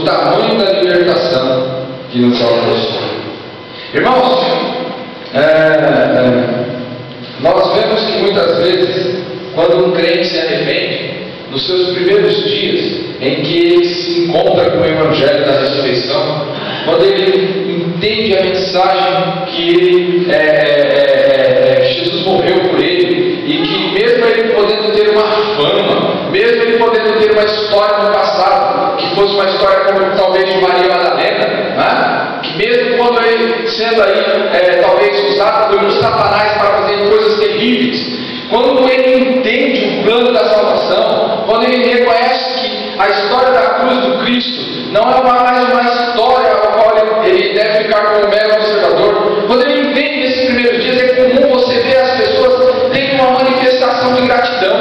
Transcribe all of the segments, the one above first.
tamanho da libertação que nos alcançou. Irmãos, nós vemos que muitas vezes, quando um crente se arrepende, nos seus primeiros dias, em que ele se encontra com o Evangelho da ressurreição, quando ele entende a mensagem que Jesus morreu por ele, e que mesmo ele podendo ter uma fama, mesmo ele podendo ter uma história no passado, que fosse uma história como talvez de Maria Madalena, né? Que mesmo quando ele sendo aí talvez usado por Satanás para fazer coisas terríveis, quando ele entende o plano da salvação, quando ele reconhece que a história da cruz do Cristo não é mais uma história ao qual ele deve ficar como mero observador, quando ele entende nesses primeiros dias, é comum você ver as pessoas tendo uma manifestação de gratidão,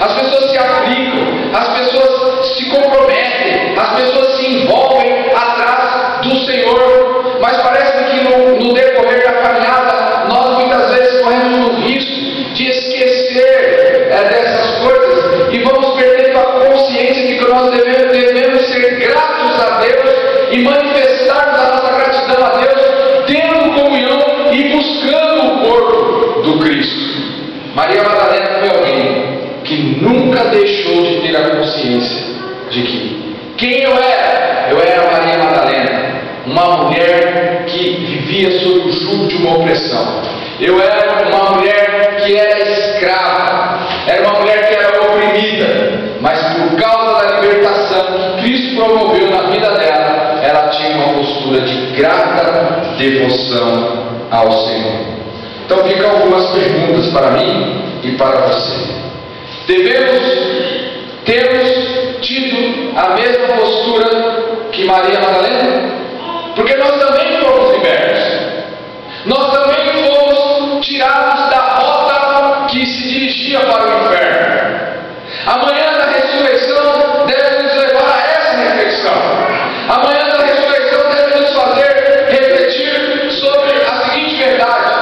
as pessoas se aplicam, as pessoas se comprometem, as pessoas se envolvem atrás do Senhor, mas parece que no decorrer da caminhada, nós muitas vezes corremos o risco de esquecer dessas coisas e vamos perdendo a consciência de que nós devemos ser gratos a Deus e manifestarmos a nossa gratidão a Deus, tendo comunhão e buscando o corpo do Cristo. Maria Madalena foi alguém que nunca deixou de ter a consciência de que quem eu era? Eu era Maria Madalena, uma mulher que vivia sob o jugo de uma opressão. Eu era uma mulher que era escrava, era uma mulher que era oprimida, mas por causa da libertação que Cristo promoveu na vida dela, ela tinha uma postura de grata devoção ao Senhor. Então ficam algumas perguntas para mim e para você. Temos tido a mesma postura que Maria Madalena? Porque nós também fomos libertos. Nós também fomos tirados da rota que se dirigia para o inferno. Amanhã da ressurreição deve nos levar a essa reflexão. Amanhã da ressurreição deve nos fazer refletir sobre a seguinte verdade.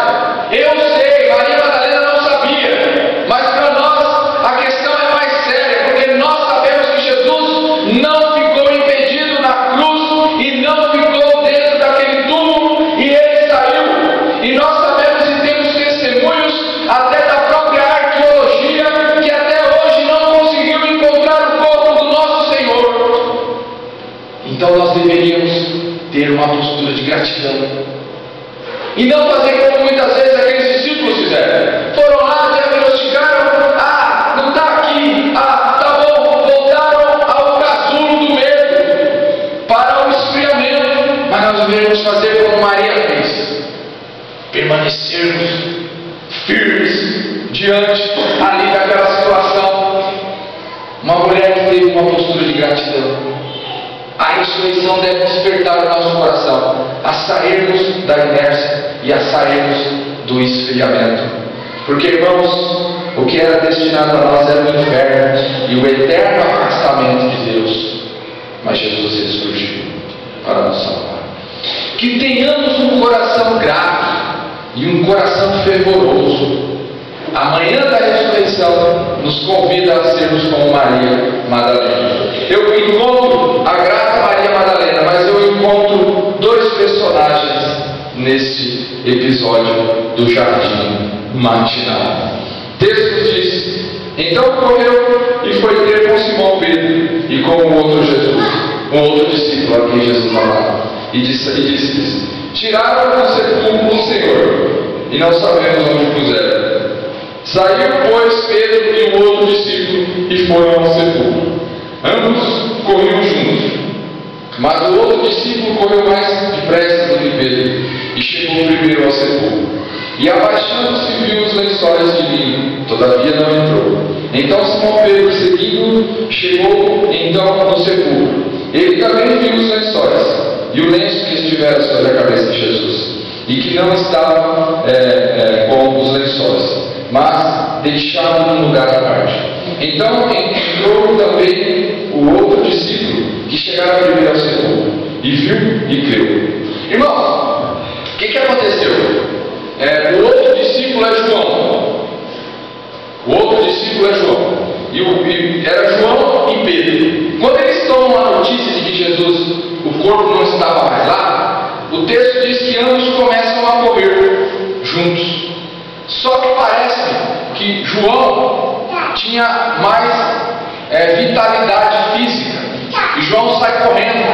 Eu sei, Maria Madalena não sabia, mas para nós a questão é mais séria, porque nós sabemos que Jesus não ficou impedido na cruz e não ficou dentro daquele túmulo e ele saiu. E nós sabemos e temos testemunhos até da própria arqueologia que até hoje não conseguiu encontrar o corpo do nosso Senhor. Então nós deveríamos ter uma postura de gratidão e não fazer como muitas vezes aqueles discípulos fizeram. Foram lá, diagnosticaram, não está aqui, tá bom, voltaram ao casulo do medo para o esfriamento. Mas nós deveríamos fazer como Maria fez, permanecermos firmes diante ali daquela situação. Uma mulher que teve uma postura de gratidão. A ressurreição deve despertar o nosso coração a sairmos da inércia e a sairmos do esfriamento. Porque, irmãos, o que era destinado a nós era o inferno e o eterno afastamento de Deus. Mas Jesus ressurgiu para nos salvar. Que tenhamos um coração grato e um coração fervoroso. Amanhã da ressurreição nos convida a sermos como Maria Madalena. Eu encontro a grata Maria Madalena, mas eu encontro dois personagens nesse episódio do jardim matinal. O texto diz: então correu e foi ter com Simão Pedro e com o outro Jesus, um outro discípulo a quem Jesus amava, e disse-lhes: tiraram do sepulcro o Senhor e não sabemos onde o puseram. Saiu, pois, Pedro e o outro discípulo e foram ao sepulcro. Ambos corriam juntos, mas o outro discípulo correu mais depressa do que Pedro e chegou primeiro ao sepulcro. E abaixando-se viu os lençóis de linho, todavia não entrou. Então Simão Pedro, seguindo, chegou então no sepulcro. Ele também viu os lençóis e o lenço que estivera sobre a cabeça de Jesus, e que não estava com os lençóis, mas deixado num lugar à parte. Então entrou também o outro discípulo que chegara primeiro ao sepulcro e viu e creu. Irmãos, o que aconteceu? O outro discípulo é João. O outro discípulo é João. E era João e Pedro. Quando eles tomam a notícia de que Jesus tinha mais vitalidade física. E João sai correndo.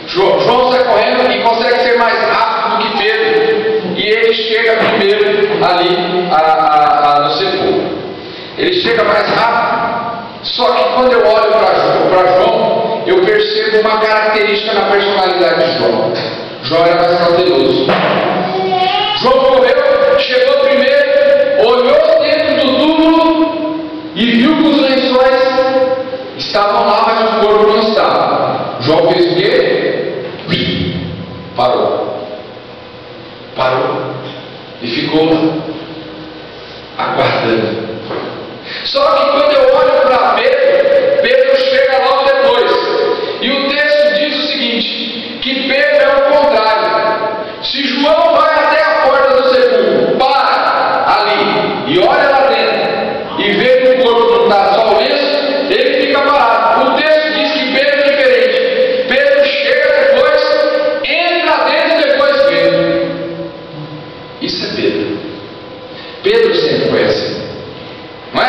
João sai correndo e consegue ser mais rápido do que Pedro. E ele chega primeiro ali no sepulcro. Ele chega mais rápido. Só que quando eu olho para João, eu percebo uma característica na personalidade de João. João era mais cauteloso. João correu, chegou primeiro, olhou dentro do túmulo e viu que os lençóis estavam lá, mas o corpo não estava. João fez o quê? Parou. E ficou lá, aguardando. Só que quando eu olho para Pedro, Pedro chega logo depois. E o texto diz o seguinte, que Pedro é o contrário. Se João vai até a porta do sepulcro, para ali e olha lá dentro e vê que o corpo não está, só o lenço, ele fica parado. O texto diz que Pedro é diferente. Pedro chega depois, entra dentro e depois vê. Isso é Pedro. Pedro sempre foi assim. Não é?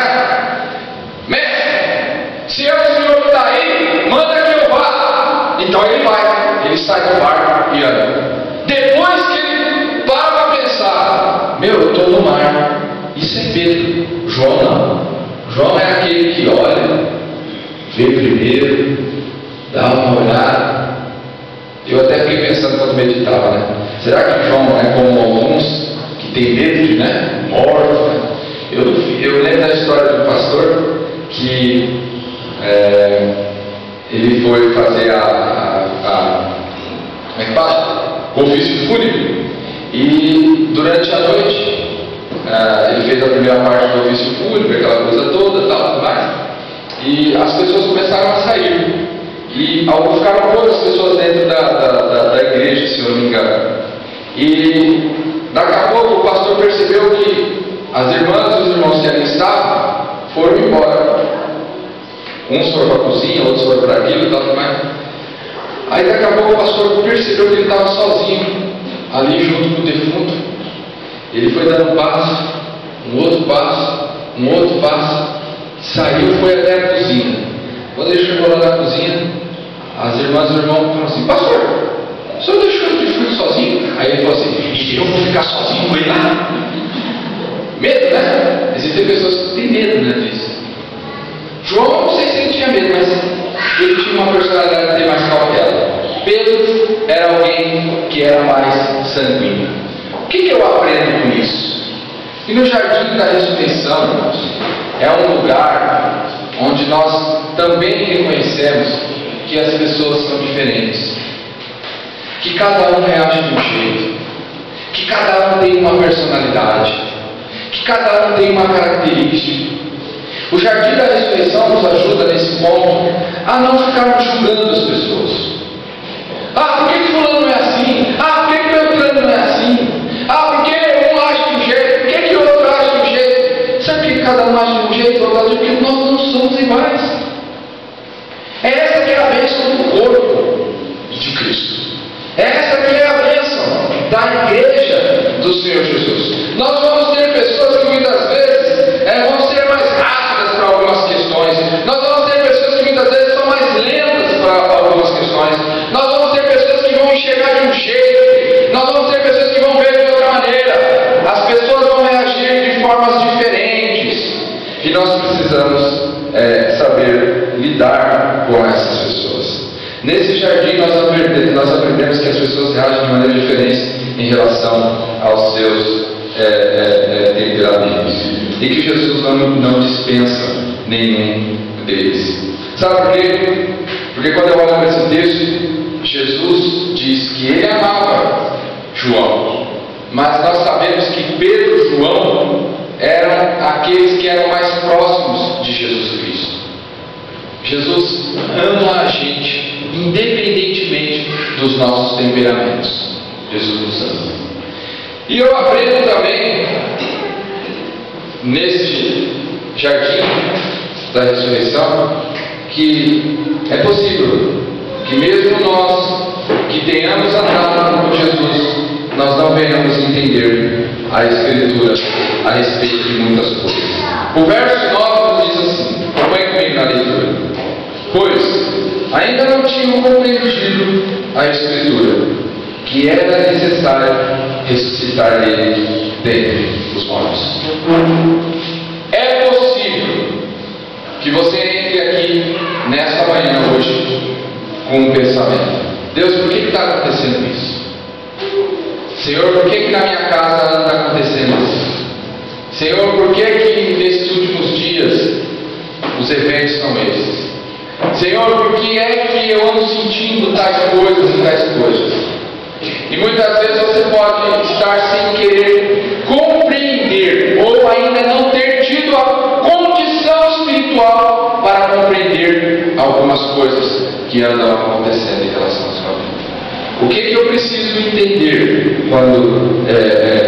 Mestre, se é o Senhor que está aí, manda que eu vá. Então ele vai, ele sai do barco e anda. Depois que ele para para pensar, eu estou no mar. Isso é Pedro. João não. João é aquele que olha, vê primeiro, dá uma olhada. Eu até fiquei pensando quando meditava, né? Será que João é como alguns que tem medo de, morte, né? Eu lembro da história de um pastor que ele foi fazer como é que fala? O ofício fúnebre. E durante a noite ele fez a primeira parte do ofício fúnebre, aquela coisa toda, tudo mais. E as pessoas começaram a sair. E ficaram poucas pessoas dentro da igreja, se eu não me engano. E daqui a pouco o pastor percebeu que as irmãs e os irmãos que ali estavam foram embora. Uns foram para a cozinha, outros foram para aquilo e tal, mais. Aí daqui a pouco o pastor percebeu que ele estava sozinho, ali junto com o defunto. Ele foi dando um passo, um outro passo, saiu e foi até a cozinha. Quando ele chegou lá na cozinha, as irmãs e os irmãos falaram assim: pastor, o senhor deixou o defunto sozinho? Aí ele falou assim: e eu vou ficar sozinho com ele lá? Medo, né? Existem pessoas que têm medo, né, disso. João, não sei se ele tinha medo, mas ele tinha uma personalidade de mais cautela. Pedro era alguém que era mais sanguíneo. O que eu aprendo com isso? E no Jardim da Ressurreição, irmãos, é um lugar onde nós também reconhecemos que as pessoas são diferentes, que cada um reage de um jeito, que cada um tem uma personalidade, que cada um tem uma característica. O Jardim da Ressurreição nos ajuda nesse ponto a não ficarmos julgando as pessoas. Por que fulano não é assim? Por que Beltrano não é assim? Por que um age de um jeito? Por que o outro age de um jeito? Sabe por que cada um age de um jeito? Porque nós não somos iguais. Essa que é a bênção do corpo de Cristo. Essa que é a bênção da igreja do Senhor Jesus. Nós vamos ter pessoas que muitas vezes vão ser mais rápidas para algumas questões. Nós vamos ter pessoas que muitas vezes são mais lentas para algumas questões. Nós vamos ter pessoas que vão enxergar de um jeito. Nós vamos ter pessoas que vão ver de outra maneira. As pessoas vão reagir de formas diferentes. E nós precisamos saber lidar com essas pessoas. Nesse jardim nós aprendemos que as pessoas reagem de maneira diferente em relação aos seus temperamentos. E que Jesus não dispensa nenhum deles. Sabe por quê? Porque quando eu olho para esse texto, Jesus diz que ele amava João. Mas nós sabemos que Pedro e João eram aqueles que eram mais próximos de Jesus Cristo. Jesus ama a gente, independentemente dos nossos temperamentos. Jesus nos ama. E eu aprendo também, neste jardim da ressurreição, que é possível que mesmo nós que tenhamos andado com Jesus, nós não venhamos entender a Escritura a respeito de muitas coisas. O verso 9 nos diz pois ainda não tinham compreendido a Escritura, que era necessário ressuscitar dele dentre os mortos. É possível que você entre aqui nesta manhã hoje com um pensamento: Deus, por que está acontecendo isso? Senhor, por que na minha casa não está acontecendo isso? Senhor, por que nesses últimos dias os eventos são esses? Senhor, por que é que eu ando sentindo tais coisas e tais coisas? E muitas vezes você pode estar sem querer compreender, ou ainda não ter tido a condição espiritual para compreender algumas coisas que andam acontecendo em relação à sua vida. O que eu preciso entender quando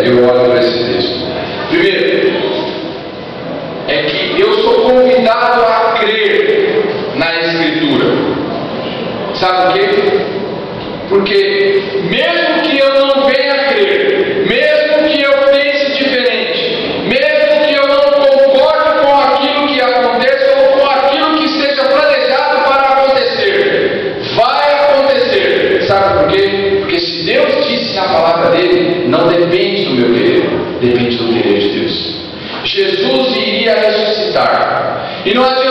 eu olho para esse texto? Primeiro, é que eu sou convidado a crer na Escritura. Sabe por quê? Porque mesmo que eu não venha a crer, mesmo que eu pense diferente, mesmo que eu não concorde com aquilo que aconteça ou com aquilo que esteja planejado para acontecer, vai acontecer. Sabe por quê? Porque se Deus disse na palavra dele, não depende do meu querer, depende do querer de Deus. Jesus iria ressuscitar. E não adianta